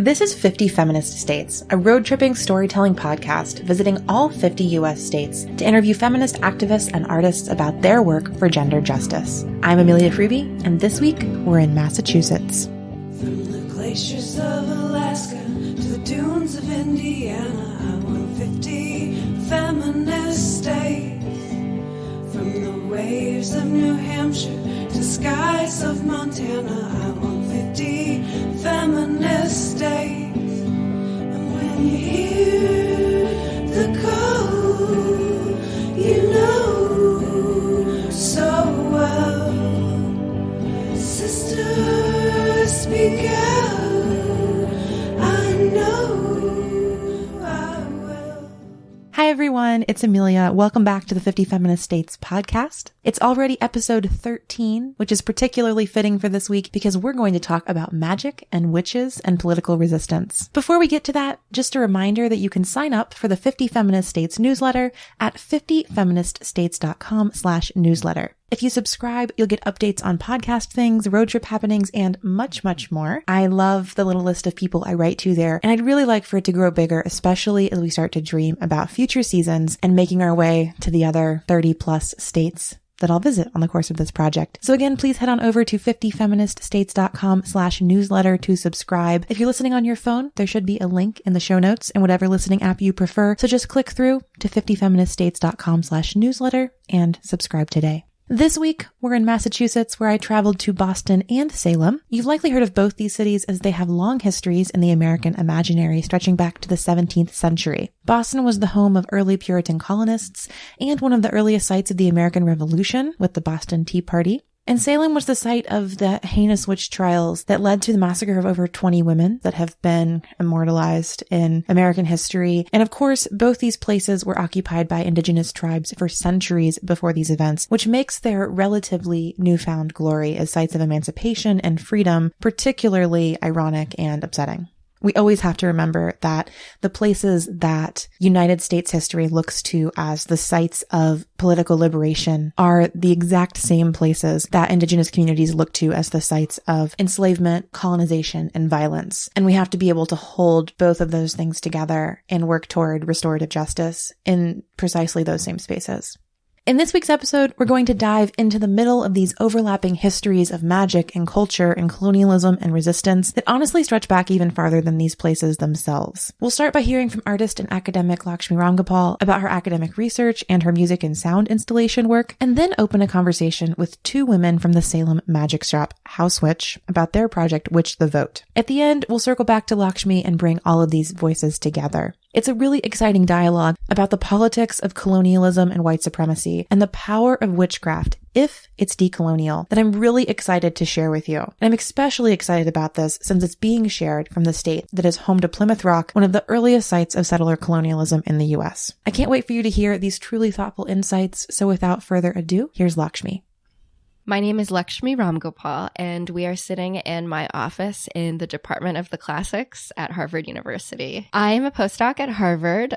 This is 50 Feminist States, a road-tripping storytelling podcast visiting all 50 U.S. states to interview feminist activists and artists about their work for gender justice. I'm Amelia Hruby, and this week we're in Massachusetts. From the glaciers of Alaska to the dunes of Indiana, I want 50 feminist states. From the waves of New Hampshire to skies of Montana, I want 50 feminist states. And when you hear the call, you know so well. Sisters, speak out, I know I will. Hi everyone, it's Amelia. Welcome back to the 50 Feminist States podcast. It's already episode 13, which is particularly fitting for this week because we're going to talk about magic and witches and political resistance. Before we get to that, just a reminder that you can sign up for the 50 Feminist States newsletter at 50feministstates.com/newsletter. If you subscribe, you'll get updates on podcast things, road trip happenings, and much, much more. I love the little list of people I write to there, and I'd really like for it to grow bigger, especially as we start to dream about future seasons and making our way to the other 30 plus states that I'll visit on the course of this project. So again, please head on over to 50feministstates.com/newsletter to subscribe. If you're listening on your phone, there should be a link in the show notes in whatever listening app you prefer. So just click through to 50feministstates.com/newsletter and subscribe today. This week, we're in Massachusetts, where I traveled to Boston and Salem. You've likely heard of both these cities as they have long histories in the American imaginary stretching back to the 17th century. Boston was the home of early Puritan colonists and one of the earliest sites of the American Revolution with the Boston Tea Party. And Salem was the site of the heinous witch trials that led to the massacre of over 20 women that have been immortalized in American history. And of course, both these places were occupied by indigenous tribes for centuries before these events, which makes their relatively newfound glory as sites of emancipation and freedom particularly ironic and upsetting. We always have to remember that the places that United States history looks to as the sites of political liberation are the exact same places that indigenous communities look to as the sites of enslavement, colonization, and violence. And we have to be able to hold both of those things together and work toward restorative justice in precisely those same spaces. In this week's episode, we're going to dive into the middle of these overlapping histories of magic and culture and colonialism and resistance that honestly stretch back even farther than these places themselves. We'll start by hearing from artist and academic Lakshmi Ramgopal about her academic research and her music and sound installation work, and then open a conversation with two women from the Salem magic shop, House Witch, about their project Witch the Vote. At the end, we'll circle back to Lakshmi and bring all of these voices together. It's a really exciting dialogue about the politics of colonialism and white supremacy and the power of witchcraft, if it's decolonial, that I'm really excited to share with you. And I'm especially excited about this since it's being shared from the state that is home to Plymouth Rock, one of the earliest sites of settler colonialism in the U.S. I can't wait for you to hear these truly thoughtful insights, so without further ado, here's Lakshmi. My name is Lakshmi Ramgopal, and we are sitting in my office in the Department of the Classics at Harvard University. I am a postdoc at Harvard.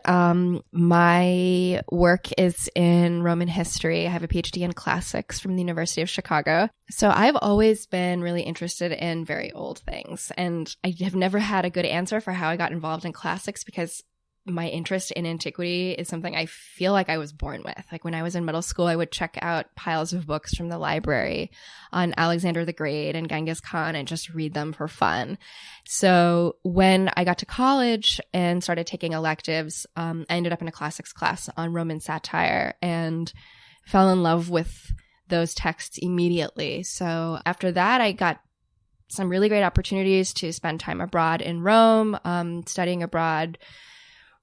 My work is in Roman history. I have a PhD in classics from the University of Chicago. So I've always been really interested in very old things, and I have never had a good answer for how I got involved in classics because my interest in antiquity is something I feel like I was born with. Like when I was in middle school, I would check out piles of books from the library on Alexander the Great and Genghis Khan and just read them for fun. So when I got to college and started taking electives, I ended up in a classics class on Roman satire and fell in love with those texts immediately. So after that, I got some really great opportunities to spend time abroad in Rome, studying abroad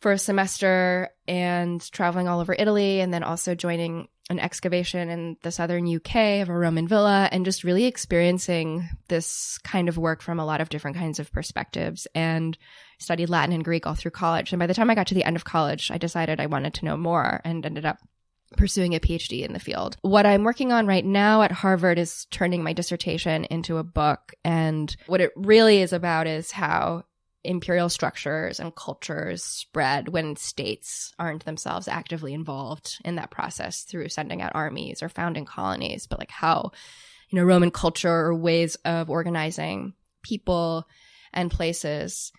for a semester and traveling all over Italy, and then also joining an excavation in the southern UK of a Roman villa and just really experiencing this kind of work from a lot of different kinds of perspectives, and studied Latin and Greek all through college. And by the time I got to the end of college, I decided I wanted to know more and ended up pursuing a PhD in the field. What I'm working on right now at Harvard is turning my dissertation into a book. And what it really is about is how imperial structures and cultures spread when states aren't themselves actively involved in that process through sending out armies or founding colonies, but like how, Roman culture or ways of organizing people and places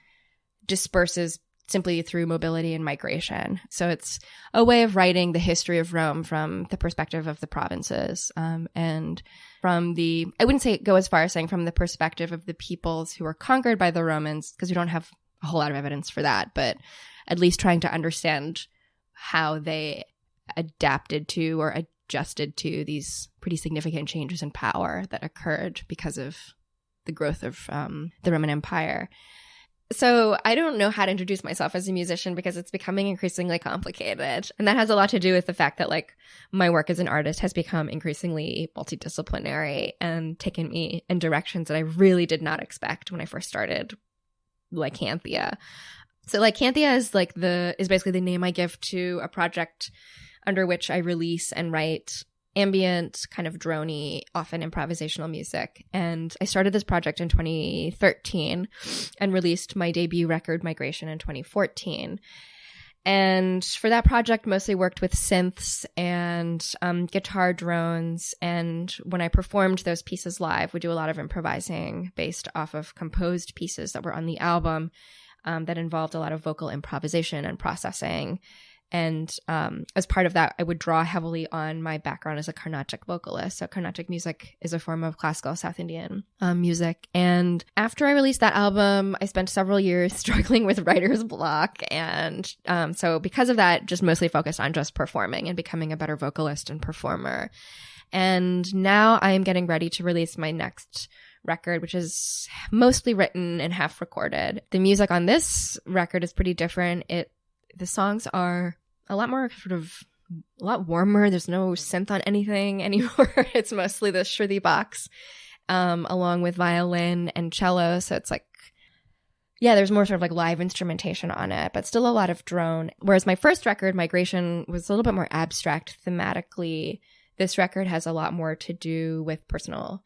disperses simply through mobility and migration. So it's a way of writing the history of Rome from the perspective of the provinces, and from the, I wouldn't say go as far as saying from the perspective of the peoples who were conquered by the Romans, because we don't have a whole lot of evidence for that, but at least trying to understand how they adapted to or adjusted to these pretty significant changes in power that occurred because of the growth of the Roman Empire. So I don't know how to introduce myself as a musician because it's becoming increasingly complicated. And that has a lot to do with the fact that like my work as an artist has become increasingly multidisciplinary and taken me in directions that I really did not expect when I first started Lycanthia. So Lycanthia is basically the name I give to a project under which I release and write ambient, kind of droney, often improvisational music. And I started this project in 2013 and released my debut record, Migration, in 2014. And for that project, mostly worked with synths and guitar drones. And when I performed those pieces live, we do a lot of improvising based off of composed pieces that were on the album that involved a lot of vocal improvisation and processing. And as part of that, I would draw heavily on my background as a Carnatic vocalist. So Carnatic music is a form of classical South Indian music. And after I released that album, I spent several years struggling with writer's block. And so because of that, just mostly focused on just performing and becoming a better vocalist and performer. And now I am getting ready to release my next record, which is mostly written and half recorded. The music on this record is pretty different. The songs are a lot more a lot warmer. There's no synth on anything anymore. It's mostly the Shruti box, along with violin and cello. So it's there's more sort of live instrumentation on it, but still a lot of drone. Whereas my first record, Migration, was a little bit more abstract thematically. This record has a lot more to do with personal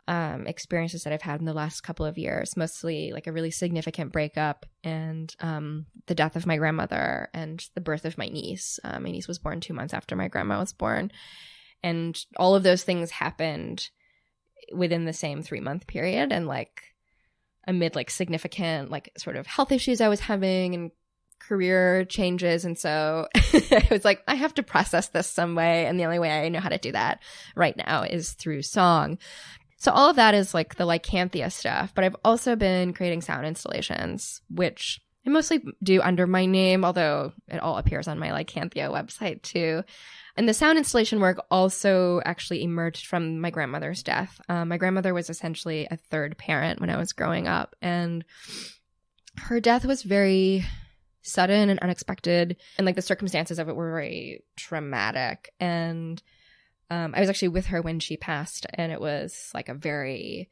experiences that I've had in the last couple of years, mostly a really significant breakup and the death of my grandmother and the birth of my niece. My niece was born 2 months after my grandma was born. And all of those things happened within the same 3-month period and amid significant sort of health issues I was having and career changes. And so I was I have to process this some way. And the only way I know how to do that right now is through song. So all of that is the Lycanthia stuff, but I've also been creating sound installations, which I mostly do under my name, although it all appears on my Lycanthia website too. And the sound installation work also actually emerged from my grandmother's death. My grandmother was essentially a third parent when I was growing up, and her death was very sudden and unexpected, and the circumstances of it were very traumatic. And I was actually with her when she passed, and it was it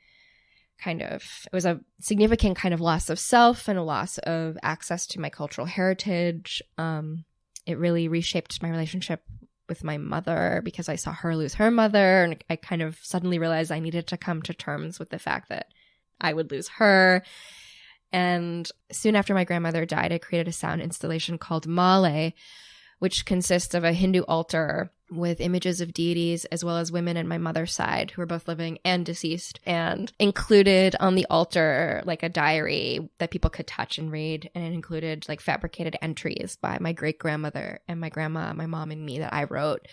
was a significant kind of loss of self and a loss of access to my cultural heritage. It really reshaped my relationship with my mother because I saw her lose her mother, and I kind of suddenly realized I needed to come to terms with the fact that I would lose her. And soon after my grandmother died, I created a sound installation called Male, which consists of a Hindu altar with images of deities as well as women on my mother's side who are both living and deceased, and included on the altar a diary that people could touch and read. And it included fabricated entries by my great-grandmother and my grandma, my mom and me, that I wrote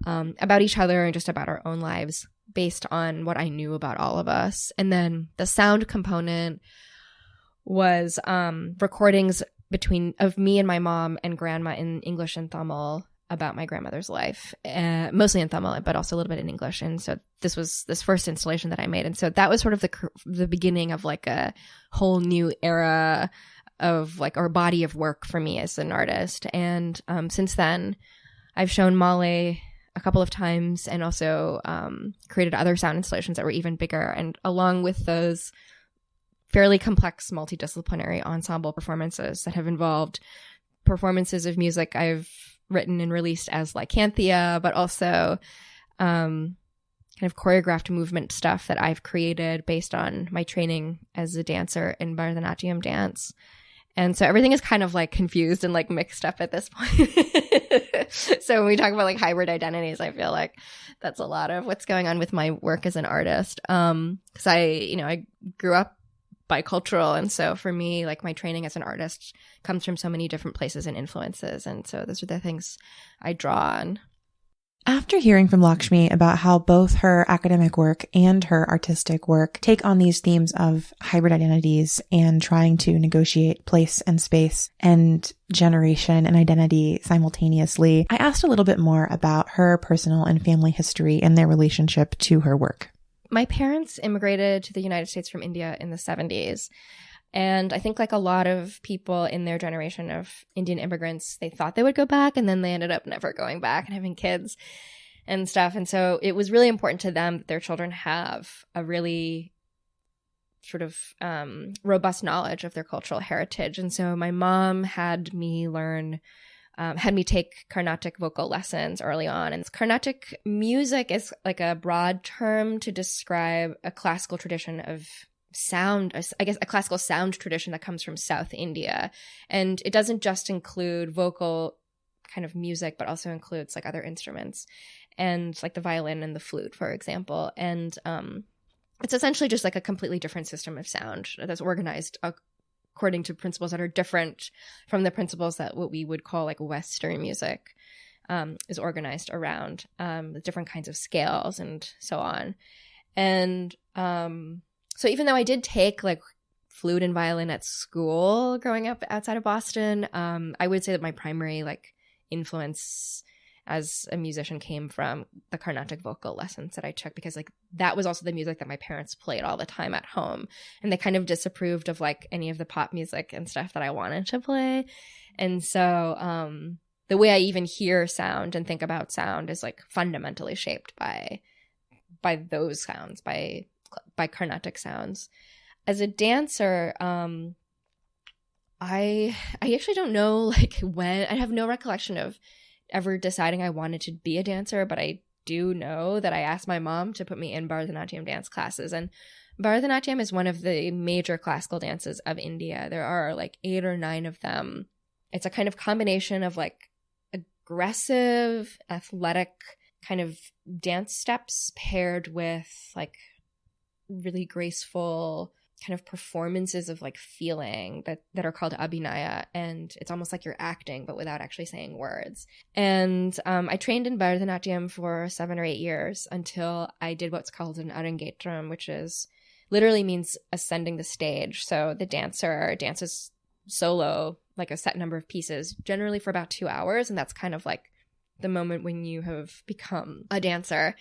about each other and just about our own lives based on what I knew about all of us. And then the sound component was recordings of me and my mom and grandma in English and Tamil about my grandmother's life, mostly in Tamil, but also a little bit in English. And so this was this first installation that I made. And so that was sort of the beginning of a whole new era of or body of work for me as an artist. And since then, I've shown Male a couple of times and also created other sound installations that were even bigger. And along with those fairly complex multidisciplinary ensemble performances that have involved performances of music I've written and released as Lycanthia, but also kind of choreographed movement stuff that I've created based on my training as a dancer in Bharatanatyam dance. And so everything is kind of confused and mixed up at this point. So when we talk about hybrid identities, I feel that's a lot of what's going on with my work as an artist. Because I grew up bicultural. And so for me, like my training as an artist comes from so many different places and influences. And so those are the things I draw on. After hearing from Lakshmi about how both her academic work and her artistic work take on these themes of hybrid identities and trying to negotiate place and space and generation and identity simultaneously, I asked a little bit more about her personal and family history and their relationship to her work. My parents immigrated to the United States from India in the 70s. And I think like a lot of people in their generation of Indian immigrants, they thought they would go back and then they ended up never going back and having kids and stuff. And so it was really important to them that their children have a really sort of robust knowledge of their cultural heritage. And so my mom had me take Carnatic vocal lessons early on. And Carnatic music is like a broad term to describe a classical tradition of sound, I guess a classical sound tradition that comes from South India. And it doesn't just include vocal kind of music, but also includes like other instruments and like the violin and the flute, for example. And it's essentially just like a completely different system of sound that's organized according to principles that are different from the principles that what we would call like Western music is organized around, with different kinds of scales and so on. And so even though I did take like flute and violin at school growing up outside of Boston, I would say that my primary like influence as a musician came from the Carnatic vocal lessons that I took, because like that was also the music that my parents played all the time at home. And they kind of disapproved of like any of the pop music and stuff that I wanted to play. And so the way I even hear sound and think about sound is like fundamentally shaped by those sounds, by Carnatic sounds. As a dancer, I actually don't know like when. I have no recollection of ever deciding I wanted to be a dancer, but I do know that I asked my mom to put me in Bharatanatyam dance classes. And Bharatanatyam is one of the major classical dances of India. There are like 8 or 9 of them. It's a kind of combination of like aggressive, athletic kind of dance steps paired with like really graceful kind of performances of like feeling that are called abhinaya, and it's almost like you're acting but without actually saying words. And I trained in Bharatanatyam for 7 or 8 years until I did what's called an arangetram, which is literally means ascending the stage. So the dancer dances solo, like a set number of pieces, generally for about 2 hours, and that's kind of like the moment when you have become a dancer.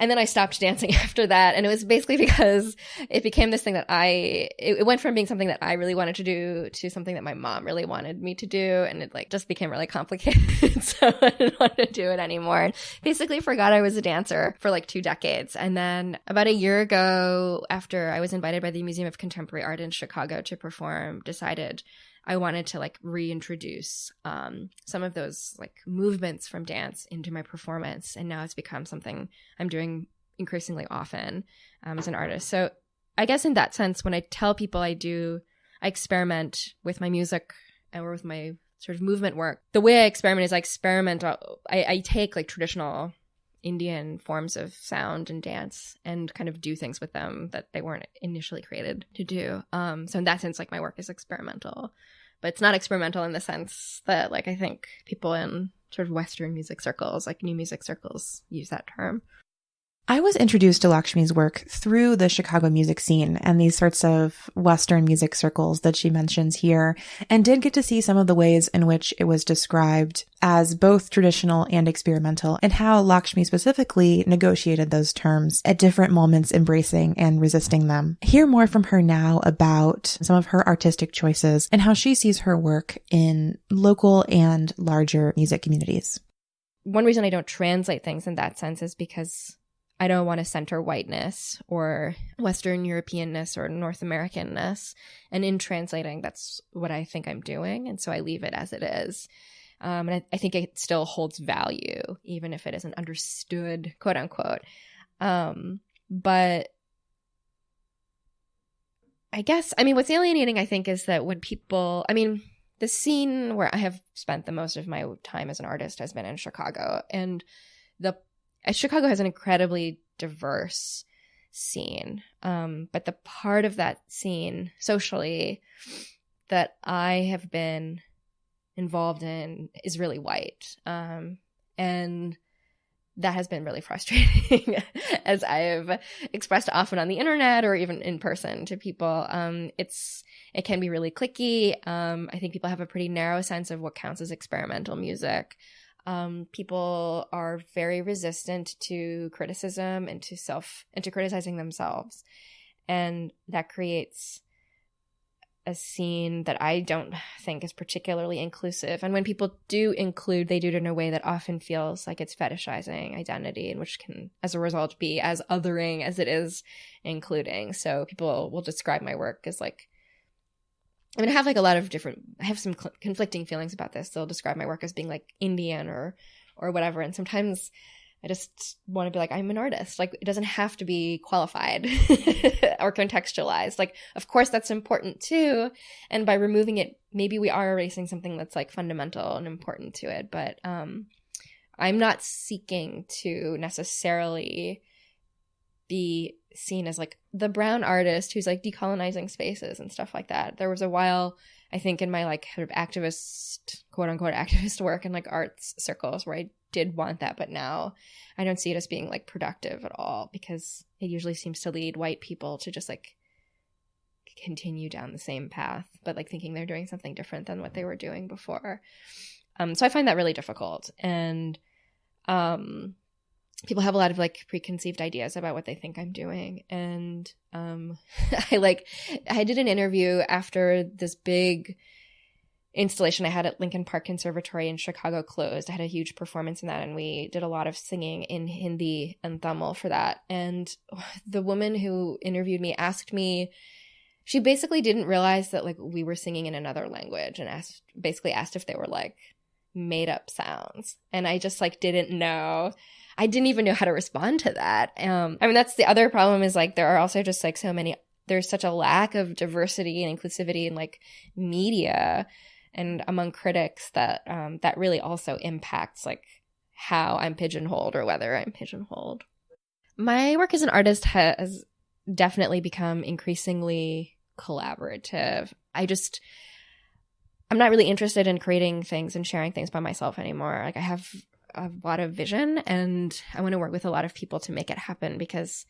And then I stopped dancing after that. And it was basically because it became this thing that it went from being something that I really wanted to do to something that my mom really wanted me to do. And it like just became really complicated. So I didn't want to do it anymore. Basically forgot I was a dancer for like 2 decades. And then about a year ago, after I was invited by the Museum of Contemporary Art in Chicago to perform, decided I wanted to like reintroduce some of those like movements from dance into my performance. And now it's become something I'm doing increasingly often as an artist. So I guess in that sense, when I tell people I experiment with my music or with my sort of movement work, the way I experiment is I take like traditional Indian forms of sound and dance and kind of do things with them that they weren't initially created to do. So in that sense, like my work is experimental, but it's not experimental in the sense that like I think people in sort of Western music circles, like new music circles, use that term. I was introduced to Lakshmi's work through the Chicago music scene and these sorts of Western music circles that she mentions here, and did get to see some of the ways in which it was described as both traditional and experimental, and how Lakshmi specifically negotiated those terms at different moments, embracing and resisting them. Hear more from her now about some of her artistic choices and how she sees her work in local and larger music communities. One reason I don't translate things in that sense is because I don't want to center whiteness or Western Europeanness or North Americanness. And in translating, that's what I think I'm doing. And so I leave it as it is. And I think it still holds value, even if it isn't understood, quote unquote. But I guess, what's alienating, I think, is that when people, the scene where I have spent the most of my time as an artist has been in Chicago. And Chicago has an incredibly diverse scene. But the part of that scene socially that I have been involved in is really white. And that has been really frustrating as I've expressed often on the internet or even in person to people. It can be really cliquey. I think people have a pretty narrow sense of what counts as experimental music. People are very resistant to criticism and to criticizing themselves. And that creates a scene that I don't think is particularly inclusive. And when people do include, they do it in a way that often feels like it's fetishizing identity, and which can, as a result, be as othering as it is including. So people will describe my work as like, I mean, I have like a lot of different, I have some conflicting feelings about this. They'll describe my work as being like Indian or whatever. And sometimes I just want to be like, I'm an artist. Like, it doesn't have to be qualified or contextualized. Like, of course, that's important too. And by removing it, maybe we are erasing something that's like fundamental and important to it. But I'm not seeking to necessarily be seen as like the brown artist who's like decolonizing spaces and stuff like that. There was a while, I think, in my like sort of activist, quote unquote, activist work in like arts circles where I did want that, but now I don't see it as being like productive at all, because it usually seems to lead white people to just like continue down the same path, but like thinking they're doing something different than what they were doing before. So I find that really difficult. And people have a lot of like preconceived ideas about what they think I'm doing. And I did an interview after this big installation I had at Lincoln Park Conservatory in Chicago closed. I had a huge performance in that, and we did a lot of singing in Hindi and Tamil for that. And the woman who interviewed me asked me, she basically didn't realize that like we were singing in another language, and asked if they were like made up sounds. And I just like didn't know. I didn't even know how to respond to that. I mean, that's the other problem, is like there are also just like there's such a lack of diversity and inclusivity in like media and among critics that that really also impacts like how I'm pigeonholed or whether I'm pigeonholed. My work as an artist has definitely become increasingly collaborative. I'm not really interested in creating things and sharing things by myself anymore. Like, I have a lot of vision, and I want to work with a lot of people to make it happen, because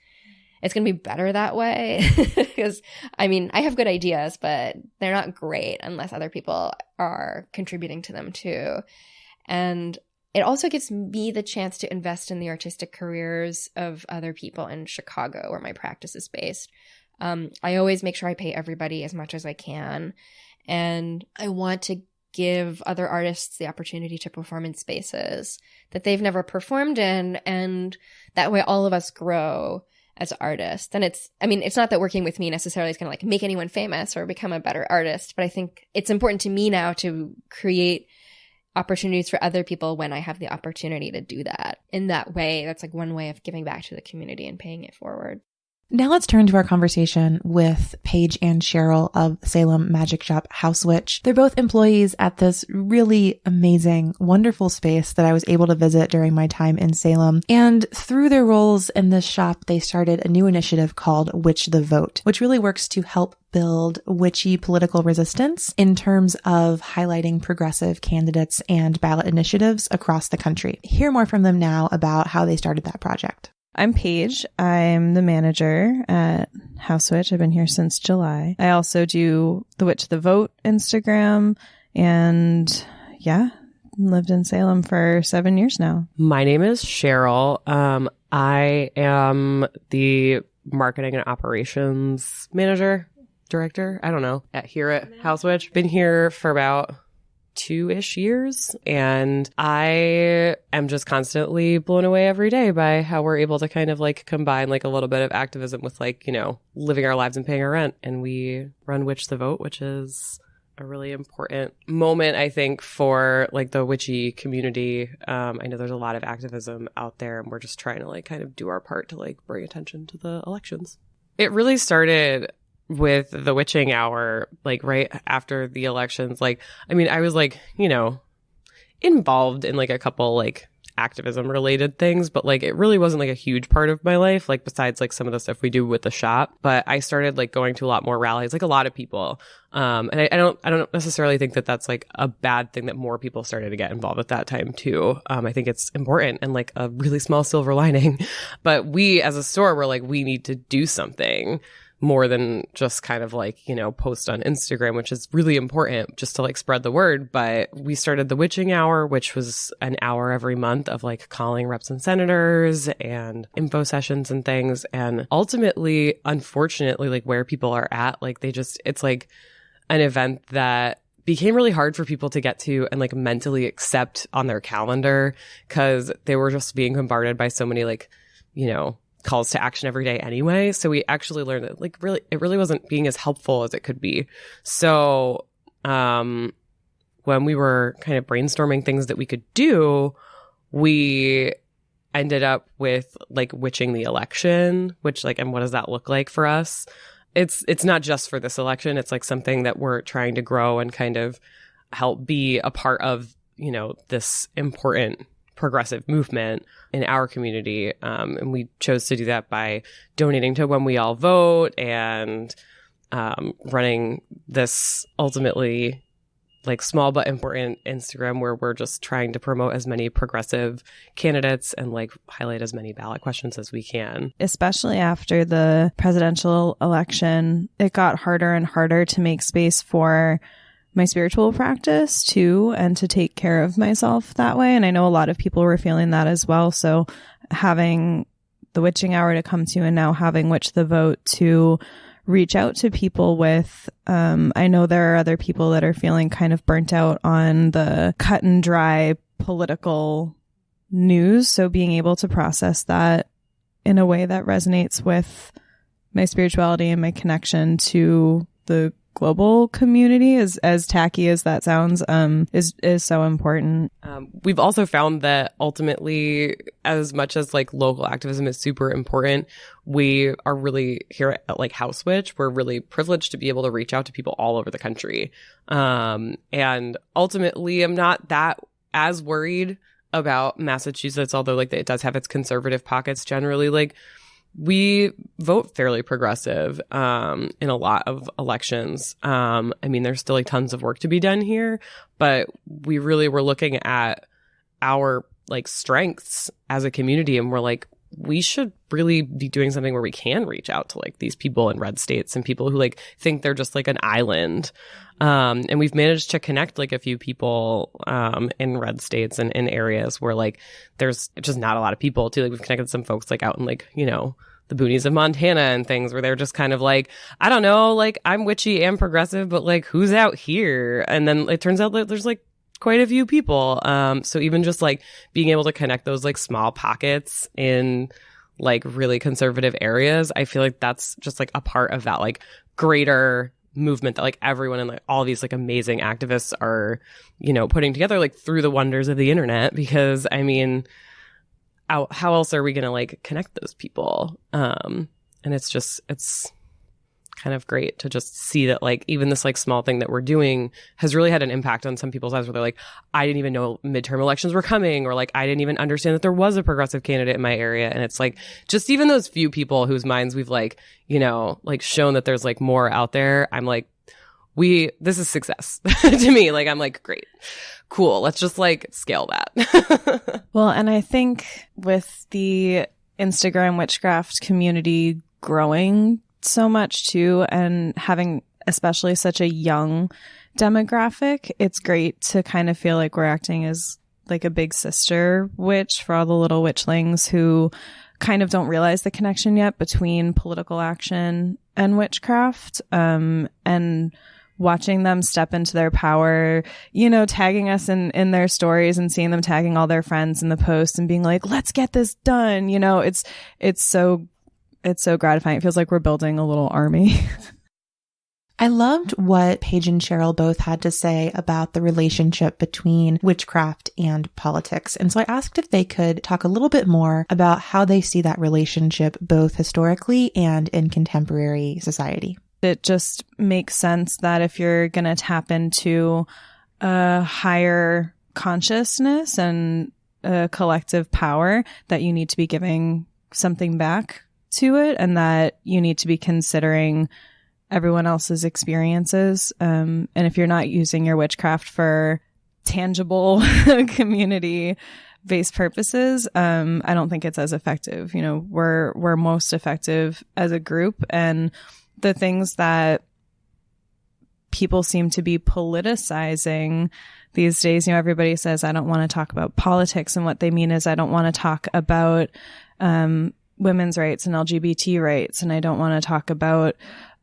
it's going to be better that way. Because, I mean, I have good ideas, but they're not great unless other people are contributing to them too. And it also gives me the chance to invest in the artistic careers of other people in Chicago, where my practice is based. I always make sure I pay everybody as much as I can. And I want to give other artists the opportunity to perform in spaces that they've never performed in. And that way all of us grow as artists. And it's not that working with me necessarily is going to like make anyone famous or become a better artist, but I think it's important to me now to create opportunities for other people when I have the opportunity to do that. In that way, that's like one way of giving back to the community and paying it forward. Now let's turn to our conversation with Paige and Cheryl of Salem magic shop House Witch. They're both employees at this really amazing, wonderful space that I was able to visit during my time in Salem. And through their roles in this shop, they started a new initiative called Witch the Vote, which really works to help build witchy political resistance in terms of highlighting progressive candidates and ballot initiatives across the country. Hear more from them now about how they started that project. I'm Paige. I'm the manager at House Witch. I've been here since July. I also do the Witch the Vote Instagram, and lived in Salem for 7 years now. My name is Cheryl. I am the marketing and operations director. I don't know, here at House Witch. Been here for about 2-ish years, and I am just constantly blown away every day by how we're able to kind of like combine like a little bit of activism with like, you know, living our lives and paying our rent. And we run Witch the Vote, which is a really important moment, I think, for like the witchy community. I know there's a lot of activism out there, and we're just trying to like kind of do our part to like bring attention to the elections. It really started with the witching hour, like right after the elections. Like, I mean, I was like, you know, involved in like a couple like activism related things, but like it really wasn't like a huge part of my life, like besides like some of the stuff we do with the shop. But I started like going to a lot more rallies, like a lot of people. And I don't necessarily think that that's like a bad thing that more people started to get involved at that time too. I think it's important and like a really small silver lining. But we as a store were like, we need to do something more than just kind of like, you know, post on Instagram, which is really important just to like spread the word. But we started the witching hour, which was an hour every month of like calling reps and senators and info sessions and things. And ultimately, unfortunately, like where people are at, like it's like an event that became really hard for people to get to and like mentally accept on their calendar because they were just being bombarded by so many like, you know, calls to action every day anyway. So we actually learned that like really, it really wasn't being as helpful as it could be. So when we were kind of brainstorming things that we could do, we ended up with like witching the election, which like, and what does that look like for us? It's not just for this election. It's like something that we're trying to grow and kind of help be a part of, you know, this important progressive movement in our community. And we chose to do that by donating to When We All Vote and running this ultimately like small but important Instagram where we're just trying to promote as many progressive candidates and like highlight as many ballot questions as we can. Especially after the presidential election, it got harder and harder to make space for my spiritual practice too, and to take care of myself that way. And I know a lot of people were feeling that as well. So having the witching hour to come to and now having Witch the Vote to reach out to people with, I know there are other people that are feeling kind of burnt out on the cut and dry political news. So being able to process that in a way that resonates with my spirituality and my connection to the global community, is as tacky as that sounds, is so important. We've also found that ultimately, as much as like local activism is super important, we are really here at like House Witch, we're really privileged to be able to reach out to people all over the country. And ultimately, I'm not that as worried about Massachusetts, although like it does have its conservative pockets generally. Like we vote fairly progressive in a lot of elections. I mean, there's still like tons of work to be done here, but we really were looking at our like strengths as a community, and we're like, we should really be doing something where we can reach out to like these people in red states and people who like think they're just like an island. And we've managed to connect like a few people in red states and in areas where like there's just not a lot of people too. Like we've connected some folks like out in like, you know, the boonies of Montana and things where they're just kind of like, I don't know, like I'm witchy and progressive, but like who's out here? And then it turns out that there's like quite a few people. So even just like being able to connect those like small pockets in like really conservative areas, I feel like that's just like a part of that like greater movement that like everyone and like all these like amazing activists are, you know, putting together like through the wonders of the internet. Because I mean, how else are we going to like connect those people? And it's kind of great to just see that like even this like small thing that we're doing has really had an impact on some people's lives where they're like, I didn't even know midterm elections were coming, or like I didn't even understand that there was a progressive candidate in my area. And it's like just even those few people whose minds we've like, you know, like shown that there's like more out there. I'm like, this is success to me. Like I'm like, great, cool, let's just like scale that. Well, and I think with the Instagram witchcraft community growing so much too, and having especially such a young demographic, it's great to kind of feel like we're acting as like a big sister witch for all the little witchlings who kind of don't realize the connection yet between political action and witchcraft, and watching them step into their power, you know, tagging us in their stories and seeing them tagging all their friends in the post and being like, let's get this done. You know, it's so gratifying. It feels like we're building a little army. I loved what Paige and Cheryl both had to say about the relationship between witchcraft and politics. And so I asked if they could talk a little bit more about how they see that relationship both historically and in contemporary society. It just makes sense that if you're going to tap into a higher consciousness and a collective power, that you need to be giving something back to it, and that you need to be considering everyone else's experiences. And if you're not using your witchcraft for tangible community-based purposes, I don't think it's as effective. You know, we're most effective as a group, and the things that people seem to be politicizing these days, you know, everybody says, I don't want to talk about politics. And what they mean is, I don't want to talk about women's rights and LGBT rights. And I don't want to talk about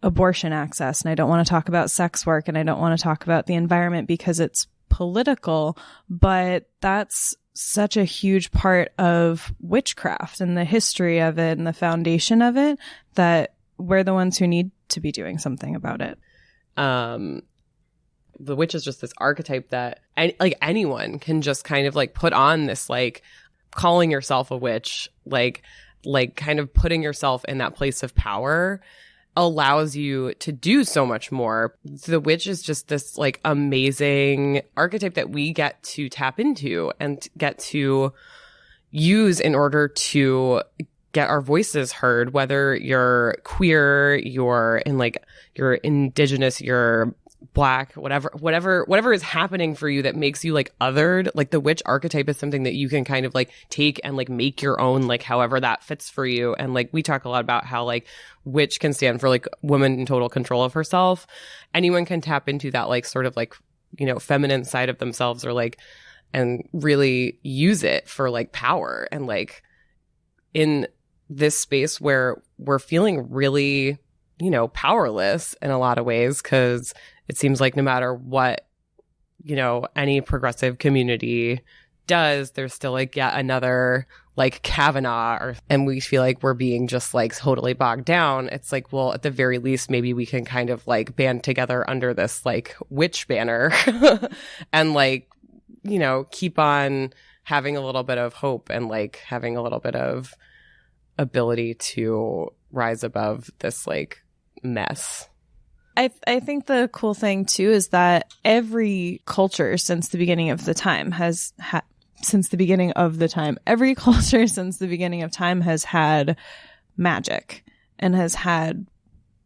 abortion access. And I don't want to talk about sex work. And I don't want to talk about the environment because it's political. But that's such a huge part of witchcraft and the history of it and the foundation of it, that we're the ones who need to be doing something about it. The witch is just this archetype that like anyone can just kind of like put on this, like calling yourself a witch, like kind of putting yourself in that place of power allows you to do so much more. The witch is just this like amazing archetype that we get to tap into and get to use in order to get our voices heard, whether you're queer, you're indigenous, you're Black, whatever is happening for you that makes you like othered. Like the witch archetype is something that you can kind of like take and like make your own, like however that fits for you. And like we talk a lot about how like witch can stand for like woman in total control of herself. Anyone can tap into that like sort of like, you know, feminine side of themselves, or like, and really use it for like power. And like in this space where we're feeling really, you know, powerless in a lot of ways, because it seems like no matter what, you know, any progressive community does, there's still like yet another like Kavanaugh, and we feel like we're being just like totally bogged down. It's like, well, at the very least, maybe we can kind of like band together under this like witch banner and like, you know, keep on having a little bit of hope and like having a little bit of ability to rise above this like mess. I think the cool thing too is that every culture since the beginning of the time has every culture since the beginning of time has had magic and has had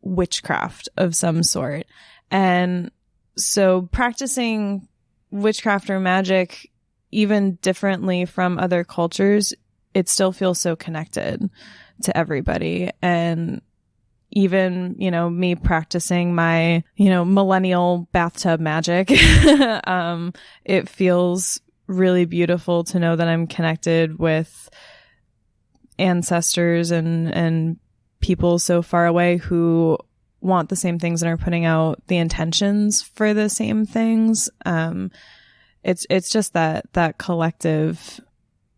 witchcraft of some sort. And so practicing witchcraft or magic even differently from other cultures, it still feels so connected to everybody. And even, you know, me practicing my, you know, millennial bathtub magic, it feels really beautiful to know that I'm connected with ancestors and people so far away who want the same things and are putting out the intentions for the same things. It's just that collective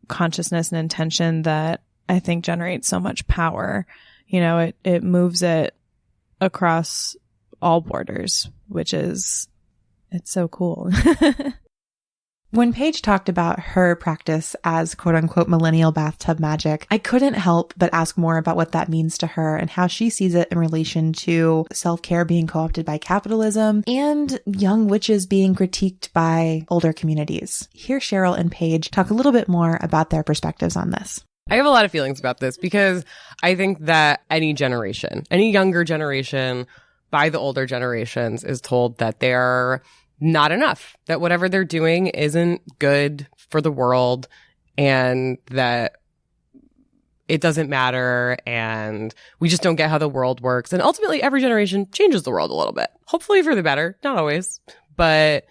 consciousness and intention that I think generates so much power. You know, it moves it across all borders, which is, it's so cool. When Paige talked about her practice as quote unquote millennial bathtub magic, I couldn't help but ask more about what that means to her and how she sees it in relation to self-care being co-opted by capitalism and young witches being critiqued by older communities. Hear Cheryl and Paige talk a little bit more about their perspectives on this. I have a lot of feelings about this because I think that any generation, any younger generation by the older generations is told that they're not enough, that whatever they're doing isn't good for the world and that it doesn't matter and we just don't get how the world works. And ultimately, every generation changes the world a little bit, hopefully for the better, not always. But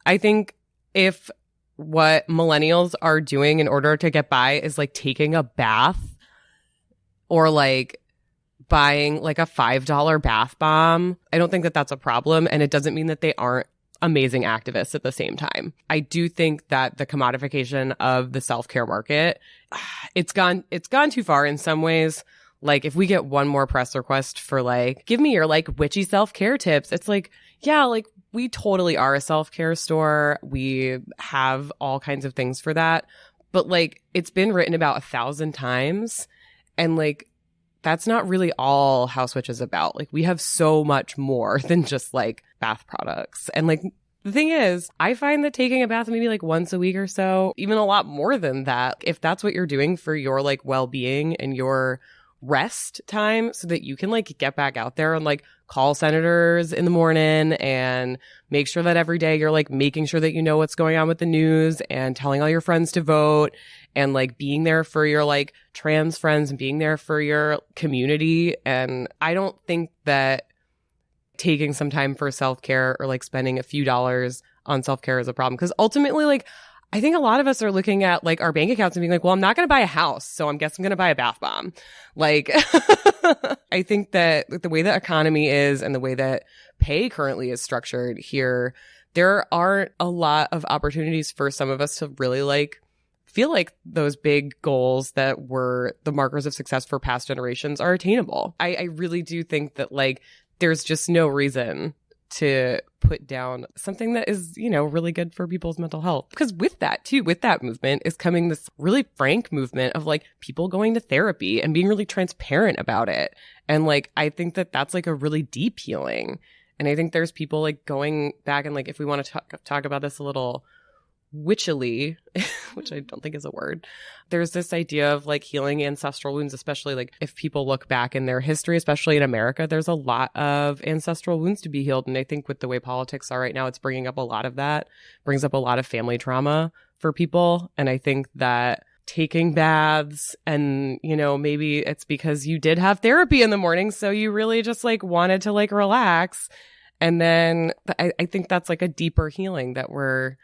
I think if what millennials are doing in order to get by is like taking a bath or like buying like a $5 bath bomb, I don't think that that's a problem. And it doesn't mean that they aren't amazing activists at the same time. I do think that the commodification of the self-care market, it's gone too far in some ways. Like if we get one more press request for like, give me your like witchy self-care tips, it's like, yeah, like we totally are a self-care store. We have all kinds of things for that. But like it's been written about 1,000 times. And like that's not really all House Witch is about. Like we have so much more than just like bath products. And like The thing is, I find that taking a bath maybe like once a week or so, even a lot more than that, if that's what you're doing for your like well-being and your rest time so that you can like get back out there and like call senators in the morning and make sure that every day you're like making sure that you know what's going on with the news and telling all your friends to vote and like being there for your like trans friends and being there for your community. And I don't think that taking some time for self-care or like spending a few dollars on self-care is a problem, because ultimately like I think a lot of us are looking at like our bank accounts and being like, well, I'm not going to buy a house, so I guess I'm going to buy a bath bomb. Like, I think that the way the economy is and the way that pay currently is structured here, there aren't a lot of opportunities for some of us to really like feel like those big goals that were the markers of success for past generations are attainable. I really do think that like there's just no reason to put down something that is, you know, really good for people's mental health. Because with that too, with that movement is coming this really frank movement of like people going to therapy and being really transparent about it. And like, I think that that's like a really deep healing. And I think there's people like going back and like, if we want to talk about this a little witchily, which I don't think is a word, there's this idea of like healing ancestral wounds, especially like if people look back in their history, especially in America, there's a lot of ancestral wounds to be healed. And I think with the way politics are right now, it's bringing up a lot of that, brings up a lot of family trauma for people. And I think that taking baths and, you know, maybe it's because you did have therapy in the morning, so you really just like wanted to like relax. And then I think that's like a deeper healing that we're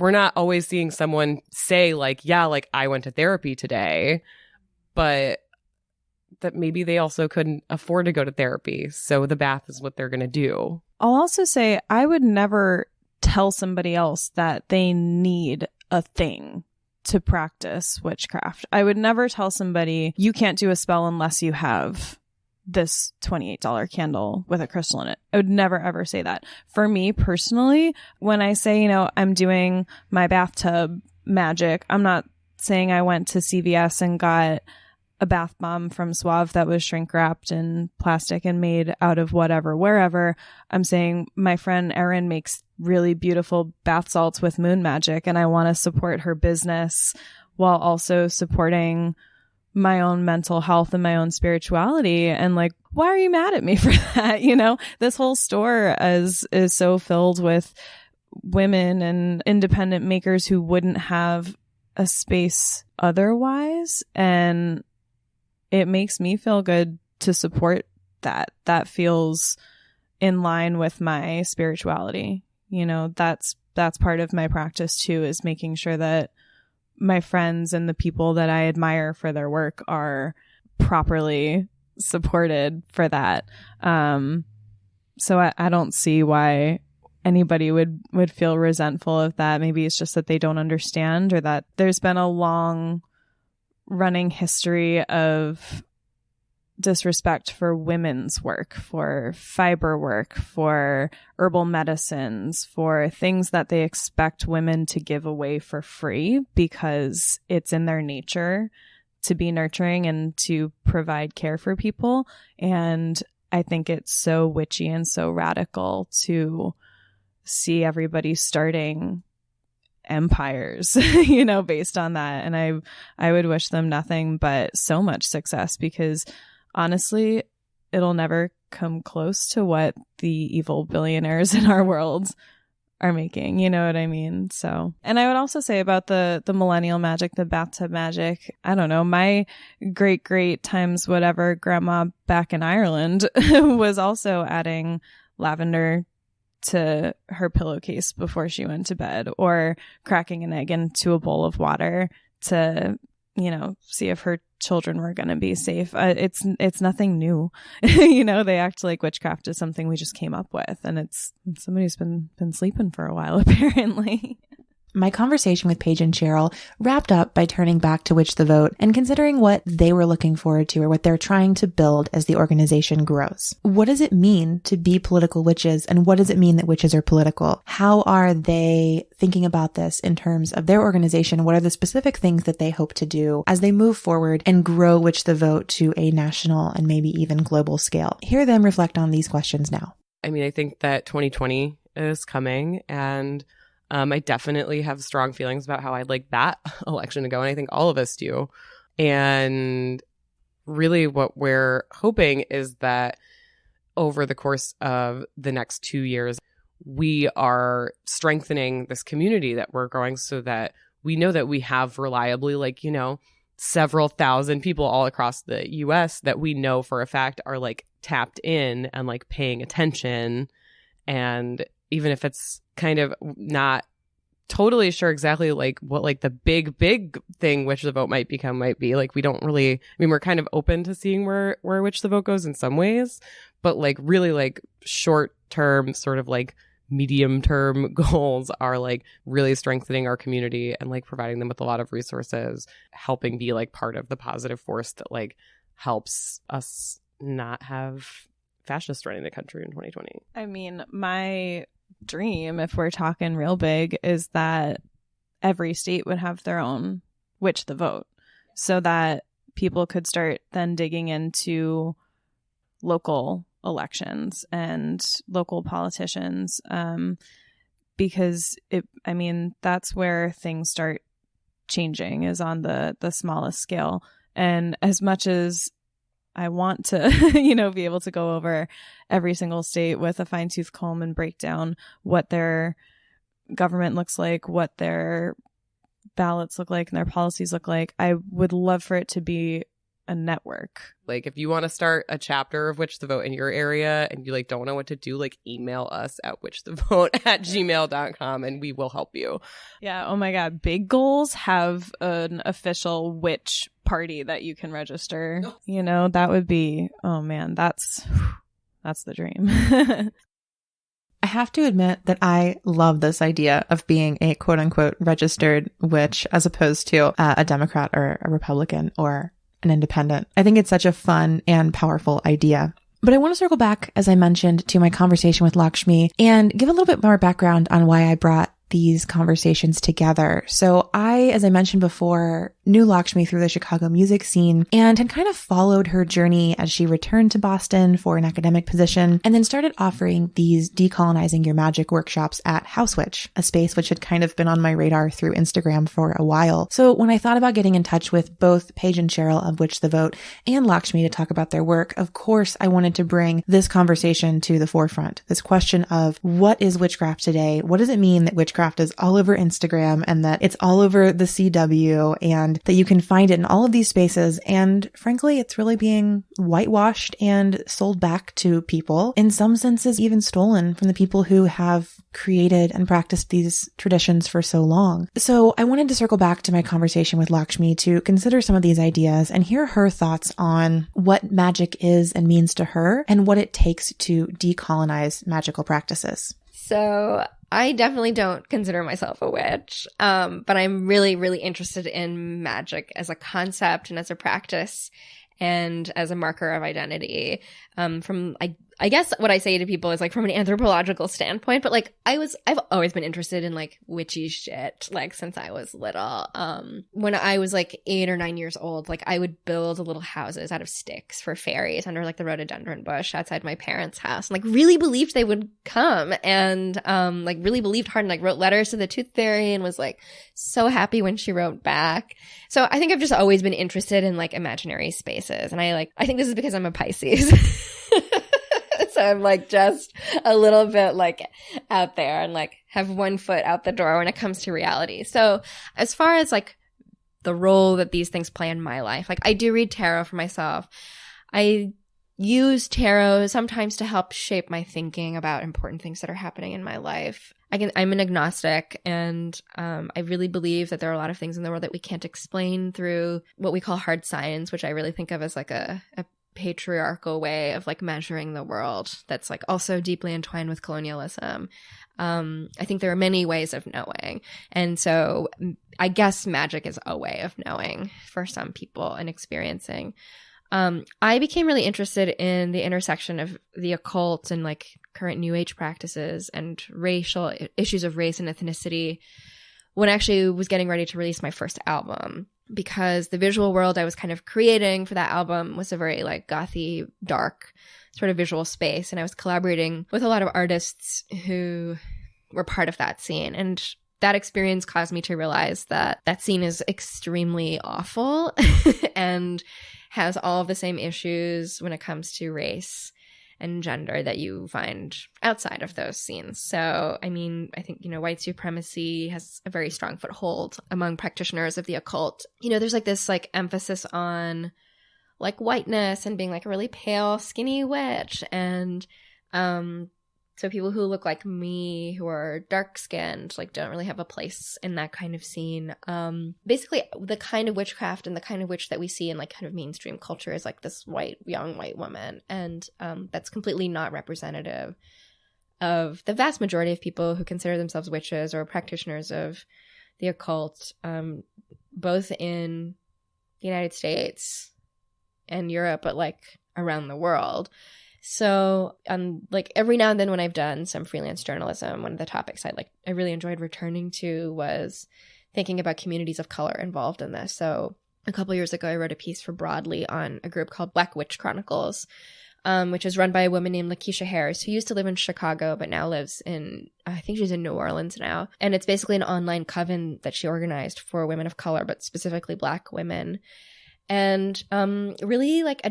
not always seeing someone say like, yeah, like I went to therapy today, but that maybe they also couldn't afford to go to therapy. So the bath is what they're going to do. I'll also say I would never tell somebody else that they need a thing to practice witchcraft. I would never tell somebody you can't do a spell unless you have this $28 candle with a crystal in it. I would never, ever say that. For me personally, when I say, you know, I'm doing my bathtub magic, I'm not saying I went to CVS and got a bath bomb from Suave that was shrink wrapped in plastic and made out of whatever, wherever. I'm saying my friend Erin makes really beautiful bath salts with moon magic, and I want to support her business while also supporting my own mental health and my own spirituality. And like, why are you mad at me for that? You know, this whole store is so filled with women and independent makers who wouldn't have a space otherwise. And it makes me feel good to support that. That feels in line with my spirituality. You know, that's part of my practice too, is making sure that my friends and the people that I admire for their work are properly supported for that. So I don't see why anybody would feel resentful of that. Maybe it's just that they don't understand, or that there's been a long running history of disrespect for women's work, for fiber work, for herbal medicines, for things that they expect women to give away for free because it's in their nature to be nurturing and to provide care for people. And I think it's so witchy and so radical to see everybody starting empires, you know, based on that. And I would wish them nothing but so much success, because honestly, it'll never come close to what the evil billionaires in our world are making. You know what I mean? So, and I would also say about the millennial magic, the bathtub magic, I don't know, my great times whatever grandma back in Ireland was also adding lavender to her pillowcase before she went to bed, or cracking an egg into a bowl of water to, you know, see if her children were going to be safe. It's nothing new. You know, they act like witchcraft is something we just came up with, and it's somebody's been sleeping for a while apparently. My conversation with Paige and Cheryl wrapped up by turning back to Witch the Vote and considering what they were looking forward to, or what they're trying to build as the organization grows. What does it mean to be political witches, and what does it mean that witches are political? How are they thinking about this in terms of their organization? What are the specific things that they hope to do as they move forward and grow Witch the Vote to a national and maybe even global scale? Hear them reflect on these questions now. I mean, I think that 2020 is coming, and I definitely have strong feelings about how I'd like that election to go, and I think all of us do. And really what we're hoping is that over the course of the next 2 years, we are strengthening this community that we're growing so that we know that we have reliably, like, you know, several thousand people all across the US that we know for a fact are like tapped in and like paying attention. And even if it's kind of not totally sure exactly like what like the big thing which the vote might be, like we don't really, I mean, we're kind of open to seeing where which the vote goes in some ways, but like really like short term sort of like medium term goals are like really strengthening our community and like providing them with a lot of resources, helping be like part of the positive force that like helps us not have fascists running the country in 2020. I mean, my dream, if we're talking real big, is that every state would have their own Witch the Vote, so that people could start then digging into local elections and local politicians, because that's where things start changing, is on the smallest scale. And as much as I want to, be able to go over every single state with a fine-tooth comb and break down what their government looks like, what their ballots look like, and their policies look like, I would love for it to be a network. Like, if you want to start a chapter of Witch the Vote in your area and you like don't know what to do, like email us at witchthevote@gmail.com and we will help you. Yeah. Oh my God. Big Goals have an official witch party that you can register. That would be, oh man, that's the dream. I have to admit that I love this idea of being a quote unquote registered witch as opposed to a Democrat or a Republican or an independent. I think it's such a fun and powerful idea. But I want to circle back, as I mentioned, to my conversation with Lakshmi and give a little bit more background on why I brought these conversations together. So I, as I mentioned before, knew Lakshmi through the Chicago music scene and had kind of followed her journey as she returned to Boston for an academic position and then started offering these decolonizing your magic workshops at House Witch, a space which had kind of been on my radar through Instagram for a while. So when I thought about getting in touch with both Paige and Cheryl of Witch the Vote and Lakshmi to talk about their work, of course, I wanted to bring this conversation to the forefront. This question of what is witchcraft today? What does it mean that witchcraft is all over Instagram and that it's all over the CW and that you can find it in all of these spaces? And frankly, it's really being whitewashed and sold back to people, in some senses even stolen from the people who have created and practiced these traditions for so long. So I wanted to circle back to my conversation with Lakshmi to consider some of these ideas and hear her thoughts on what magic is and means to her and what it takes to decolonize magical practices. So I definitely don't consider myself a witch, but I'm really, really interested in magic as a concept and as a practice and as a marker of identity. I guess what I say to people is like from an anthropological standpoint, but like I've always been interested in like witchy shit, like since I was little. When I was like 8 or 9 years old, like I would build little houses out of sticks for fairies under like the rhododendron bush outside my parents' house, and like really believed they would come, and like really believed hard, and like wrote letters to the tooth fairy and was like so happy when she wrote back. So I think I've just always been interested in like imaginary spaces, and I think this is because I'm a Pisces. So I'm like just a little bit like out there and like have one foot out the door when it comes to reality. So as far as like the role that these things play in my life, like I do read tarot for myself. I use tarot sometimes to help shape my thinking about important things that are happening in my life. I'm an agnostic, and I really believe that there are a lot of things in the world that we can't explain through what we call hard science, which I really think of as like a patriarchal way of like measuring the world that's like also deeply entwined with colonialism. I think there are many ways of knowing, and so I guess magic is a way of knowing for some people and experiencing. I became really interested in the intersection of the occult and like current New Age practices and racial issues of race and ethnicity when I actually was getting ready to release my first album. because the visual world I was kind of creating for that album was a very like gothy, dark sort of visual space. And I was collaborating with a lot of artists who were part of that scene. And that experience caused me to realize that that scene is extremely awful and has all of the same issues when it comes to race and gender that you find outside of those scenes. So, I mean, I think, white supremacy has a very strong foothold among practitioners of the occult. There's like this like emphasis on like whiteness and being like a really pale, skinny witch. And so people who look like me, who are dark-skinned, like don't really have a place in that kind of scene. Basically, the kind of witchcraft and the kind of witch that we see in like kind of mainstream culture is like this young white woman. And that's completely not representative of the vast majority of people who consider themselves witches or practitioners of the occult, both in the United States and Europe, but like around the world. So, like every now and then when I've done some freelance journalism, one of the topics I really enjoyed returning to was thinking about communities of color involved in this. So a couple years ago, I wrote a piece for Broadly on a group called Black Witch Chronicles, which is run by a woman named Lakeisha Harris, who used to live in Chicago, but now lives in, I think she's in New Orleans now. And it's basically an online coven that she organized for women of color, but specifically Black women. And really like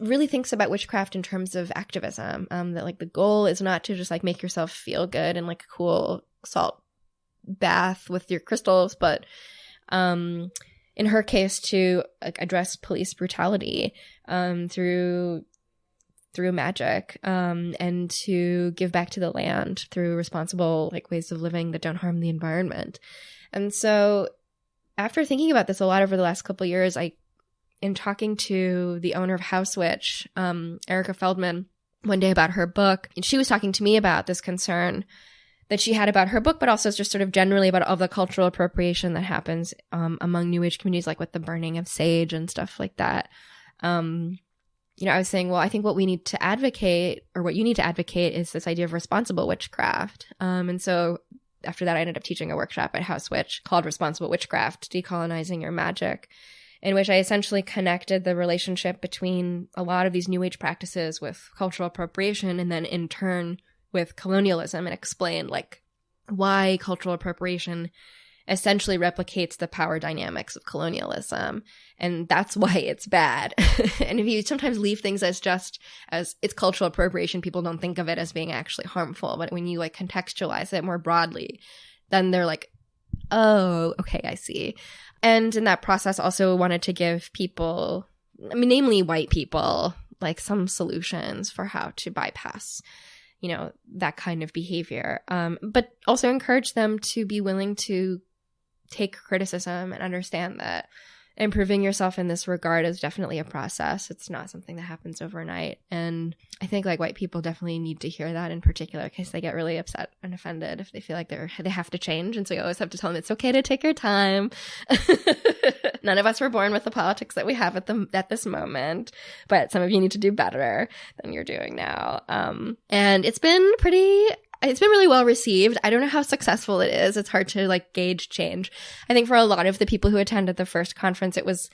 really thinks about witchcraft in terms of activism, that like the goal is not to just like make yourself feel good and like a cool salt bath with your crystals, but in her case to like address police brutality through magic, and to give back to the land through responsible like ways of living that don't harm the environment. And so after thinking about this a lot over the last couple of years, in talking to the owner of House Witch, Erica Feldman, one day about her book, and she was talking to me about this concern that she had about her book, but also just sort of generally about all the cultural appropriation that happens among New Age communities, like with the burning of sage and stuff like that. I was saying, well, I think what we need to advocate, or what you need to advocate, is this idea of responsible witchcraft. And so after that, I ended up teaching a workshop at House Witch called Responsible Witchcraft, Decolonizing Your Magic, in which I essentially connected the relationship between a lot of these New Age practices with cultural appropriation, and then in turn with colonialism, and explained like why cultural appropriation essentially replicates the power dynamics of colonialism. And that's why it's bad. And if you sometimes leave things as it's cultural appropriation, people don't think of it as being actually harmful. But when you like contextualize it more broadly, then they're like, oh, okay, I see. And in that process also wanted to give people, namely white people, like some solutions for how to bypass that kind of behavior. But also encourage them to be willing to take criticism and understand that improving yourself in this regard is definitely a process. It's not something that happens overnight. And I think like white people definitely need to hear that in particular, because they get really upset and offended if they feel like they have to change. And so you always have to tell them it's okay to take your time. None of us were born with the politics that we have at this moment, but some of you need to do better than you're doing now. And it's been really well received. I don't know how successful it is. It's hard to like gauge change. I think for a lot of the people who attended the first conference, it was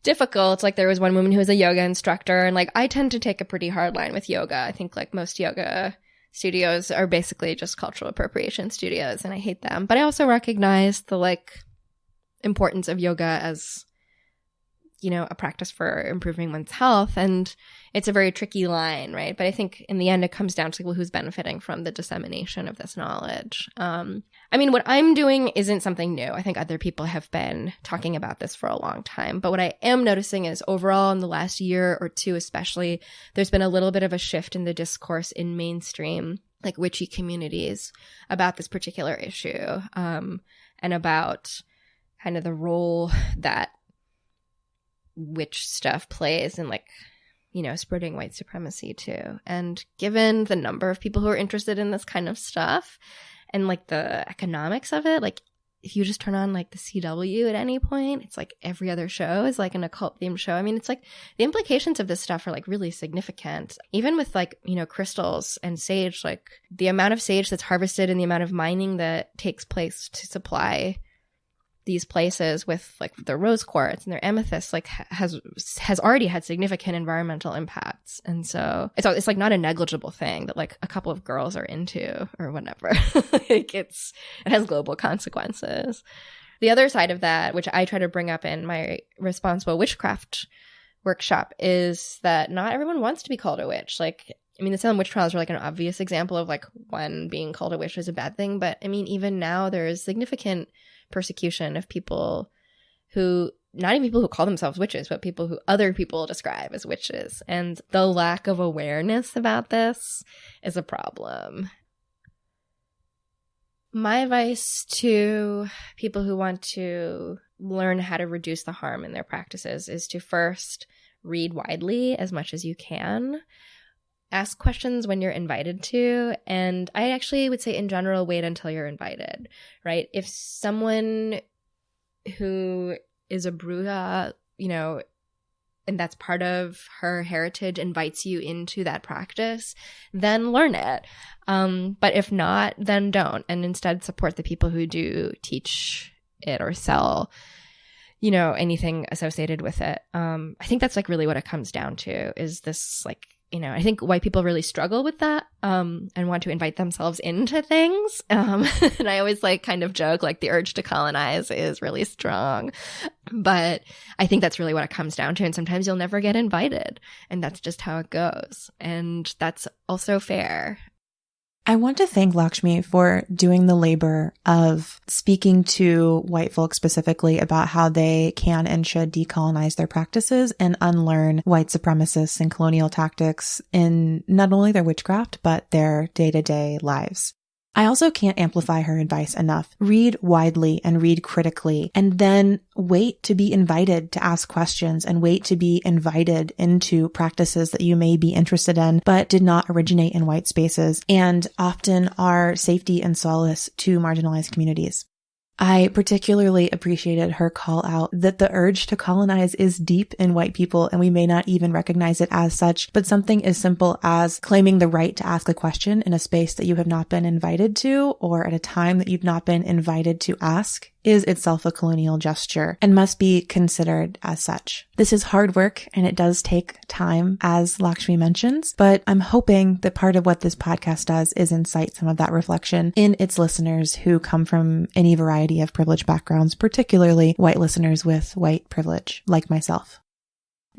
difficult. Like there was one woman who was a yoga instructor, and like I tend to take a pretty hard line with yoga. I think like most yoga studios are basically just cultural appropriation studios, and I hate them. But I also recognize the like importance of yoga as a practice for improving one's health. And it's a very tricky line, right? But I think in the end, it comes down to who's benefiting from the dissemination of this knowledge. What I'm doing isn't something new. I think other people have been talking about this for a long time. But what I am noticing is overall in the last year or two especially, there's been a little bit of a shift in the discourse in mainstream, like witchy communities, about this particular issue, and about kind of the role that witch stuff plays in like spreading white supremacy too. And given the number of people who are interested in this kind of stuff and like the economics of it, like if you just turn on like the CW at any point, it's like every other show is like an occult themed show. It's like the implications of this stuff are like really significant. Even with like crystals and sage, like the amount of sage that's harvested and the amount of mining that takes place to supply these places with like their rose quartz and their amethyst like has already had significant environmental impacts. And so it's like not a negligible thing that like a couple of girls are into or whatever. Like it has global consequences. The other side of that, which I try to bring up in my responsible witchcraft workshop, is that not everyone wants to be called a witch. Like, I mean, the Salem witch trials are like an obvious example of like when being called a witch is a bad thing. But I mean, even now there is significant persecution of people who, not even people who call themselves witches, but people who other people describe as witches. And the lack of awareness about this is a problem. My advice to people who want to learn how to reduce the harm in their practices is to first read widely as much as you can. Ask questions when you're invited to. And I actually would say in general, wait until you're invited, right? If someone who is a bruja, you know, and that's part of her heritage invites you into that practice, then learn it. But if not, then don't. And instead support the people who do teach it or sell, you know, anything associated with it. I think that's like really what it comes down to, is this like, you know, I think white people really struggle with that and want to invite themselves into things. And I always like kind of joke like the urge to colonize is really strong. But I think that's really what it comes down to. And sometimes you'll never get invited. And that's just how it goes. And that's also fair. I want to thank Lakshmi for doing the labor of speaking to white folks specifically about how they can and should decolonize their practices and unlearn white supremacists and colonial tactics in not only their witchcraft, but their day-to-day lives. I also can't amplify her advice enough. Read widely and read critically, and then wait to be invited to ask questions and wait to be invited into practices that you may be interested in, but did not originate in white spaces and often are safety and solace to marginalized communities. I particularly appreciated her call out that the urge to colonize is deep in white people and we may not even recognize it as such, but something as simple as claiming the right to ask a question in a space that you have not been invited to or at a time that you've not been invited to ask is itself a colonial gesture and must be considered as such. This is hard work and it does take time, as Lakshmi mentions, but I'm hoping that part of what this podcast does is incite some of that reflection in its listeners who come from any variety of privileged backgrounds, particularly white listeners with white privilege, like myself.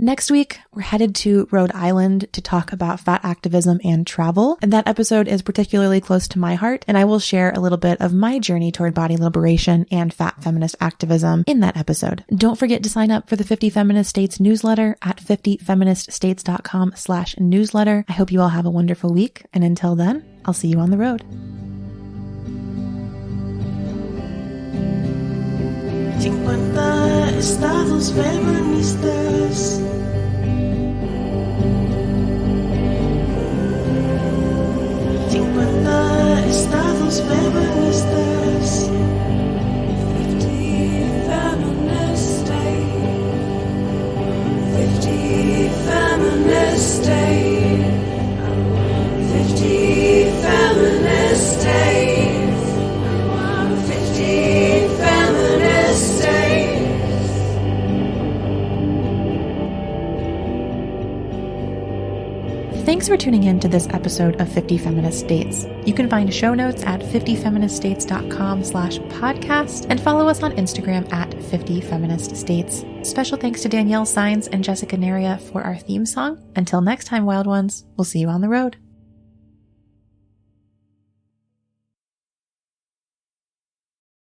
Next week, we're headed to Rhode Island to talk about fat activism and travel. And that episode is particularly close to my heart. And I will share a little bit of my journey toward body liberation and fat feminist activism in that episode. Don't forget to sign up for the 50 Feminist States newsletter at 50feministstates.com/newsletter. I hope you all have a wonderful week. And until then, I'll see you on the road. 50 estados feministas. 50 estados feministas. 50 feminist states. 50 feminist states. 50 feminist states. 50 feminist states. Thanks for tuning in to this episode of 50 Feminist States. You can find show notes at 50feministstates.com/podcast and follow us on Instagram at 50 Feminist States. Special thanks to Danielle Sines and Jessica Naria for our theme song. Until next time, wild ones, we'll see you on the road.